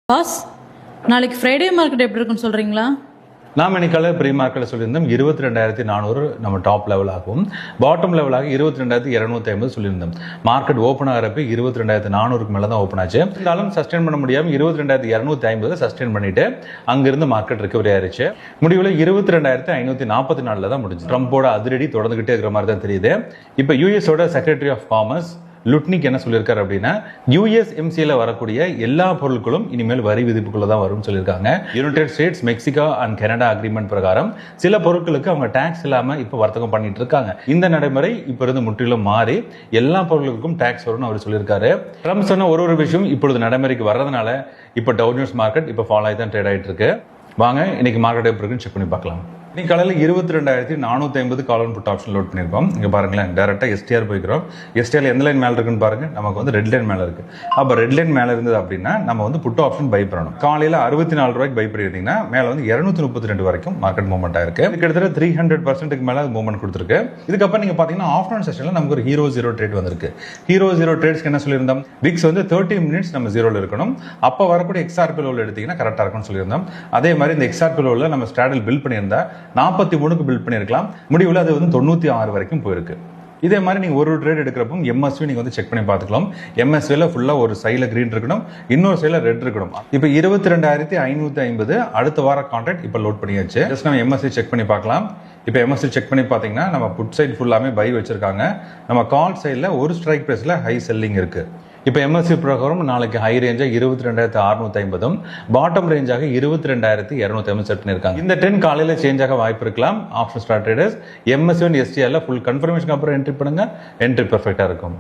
Pass, நாளைக்கு Friday market எப்படி இருக்குன்னு சொல்கிறீங்களா? நாம் இன்னைக்கால ப்ரீ மார்க்கெட்டில் சொல்லியிருந்தோம் 22,400 நம்ம டாப் லெவல் ஆகும், பாட்டம் லெவலாக 22,250 சொல்லியிருந்தோம். மார்க்கெட் ஓப்பன் ஆகிறப்ப 22,400க்கு மேலே தான் ஓப்பன் ஆச்சு. இருந்தாலும் சஸ்டெயின் பண்ண முடியாமல் 22,250 சஸ்டெயின் பண்ணிட்டு அங்கிருந்து மார்க்கெட் ரிகவரி ஆயிருச்சு. முடிவில் 22,544 தான் முடிஞ்சு. ட்ரம்போட அதிரடி தொடர்ந்துகிட்டே இருக்கிற மாதிரி தான் தெரியுது. இப்போ யூஎஸோட செக்ரட்டரி ஆஃப் காமர்ஸ் லுட்னிக் என்ன சொல்லியிருக்காரு அப்படின்னா, யூஎஸ்எம்சியில் வரக்கூடிய எல்லா பொருட்களும் இனிமேல் வரி விதிப்புக்குள்ள தான் வரும்னு சொல்லியிருக்காங்க. United states, Mexico and Canada agreement பிரகாரம் சில பொருட்களுக்கு அவங்க டாக்ஸ் இல்லாமல் இப்போ வர்த்தகம் பண்ணிட்டு இருக்காங்க. இந்த நடைமுறை இப்போ இருந்து முற்றிலும் மாறி எல்லா பொருட்களுக்கும் டாக்ஸ் வரும்னு அவர் சொல்லியிருக்காரு. ட்ரம்ப் சொன்ன ஒரு விஷயம் இப்பொழுது நடைமுறைக்கு வர்றதுனால இப்போ டவ் ஜோன்ஸ் மார்க்கெட் இப்போ ஃபாலோ ஆகி தான் ட்ரேட் ஆகிட்டு இருக்கு. வாங்க இன்னைக்கு மார்க்கெட் எப்படி இருக்குன்னு செக் பண்ணி பார்க்கலாம். இன்னைக்கு காலையில் 22,450 call and put option load பண்ணியிருக்கோம். இங்கே பாருங்களேன், டேரெக்டாக எஸ்டிஆர் போய்க்கிறோம். எஸ்டிஆர் எந்த லைன் மேலே இருக்குன்னு பாருங்க, நமக்கு வந்து ரெட் லைன் மேலே இருக்கு. அப்போ ரெட் லைன் மேலே இருந்தது அப்படின்னா நம்ம வந்து புட் ஆப்ஷன் பை பண்ணணும். காலையில் 64 ரூபாய்க்கு பை பண்ணியிருந்தீங்கன்னா மேலே வந்து 232 வரைக்கும் மார்க்கெட் மூவ்மெண்ட் ஆயிருக்கு. கிட்டத்தட்ட 300% மேலே மூவ்மெண்ட் கொடுத்துருக்கு. இதுக்கப்புறம் நீங்கள் பார்த்தீங்கன்னா ஆஃப்டர்நூன் செஷனில் நமக்கு ஒரு ஹீரோ ஜீரோ ட்ரேட் வந்திருக்கு. ஹீரோ ஜீரோ ட்ரேட்ஸ்க்கு என்ன சொல்லியிருந்தோம், விக்ஸ் வந்து 30 மினிட்ஸ் நம்ம ஜீரோவில் இருக்கணும். அப்போ வரக்கூடிய எக்ஸ்ஆர்பி லோவில் எடுத்தீங்கன்னா கரெக்டாக இருக்கும்னு சொல்லியிருந்தோம். அதே மாதிரி இந்த எக்ஸ்ஆர்பி லோவில் நம்ம ஸ்ட்ராடல் பில்ட் பண்ணியிருந்தா 43 பில்ட் பண்ணிருக்கலாம். முடிவில் அது வந்து 96 வரைக்கும் போயிருக்கு. இதே மாதிரி நீங்க ஒரு ட்ரேட் எடுக்கிறப்போ எம்எஸ்வி நீங்க வந்து செக் பண்ணி பார்த்துக்கலாம். எம்எஸ்வில ஃபுல்லா ஒரு சைடுல கிரீன் இருக்கணும், இன்னொரு சைடுல ரெட் இருக்கணும். இப்போ 22,550 அடுத்த வார கான்ட்ராக்ட் இப்போ லோட் பண்ணியாச்சு. ஜஸ்ட் நம்ம எம்எஸ்வி செக் பண்ணி பார்க்கலாம். இப்போ எம்எஸ்வி செக் பண்ணி பார்த்தீங்கன்னா நம்ம புட் சைட் ஃபுல்லாமே பை வச்சிருக்காங்க. நம்ம கால் சைடில் ஒரு ஸ்ட்ரைக் பிரைஸ்ல ஹை செல்லிங் இருக்கு. இப்போ எம்எஸ்சி பிரகாரம் நாளைக்கு ஹை ரேஞ்சாக 22,650, பாட்டம் ரேஞ்சாக 22,250 செட் பண்ணியிருக்காங்க. இந்த ட்ரெண்ட் காலையில் சேஞ்ச் ஆக வாய்ப்பு இருக்கலாம். Option start traders MSC and எஸ்டிஆர்ல ஃபுல் கன்ஃபர்மேஷன் அப்புறம் என்ட்ரி பண்ணுங்க, என்ட்ரி பெர்ஃபெக்டாக இருக்கும்.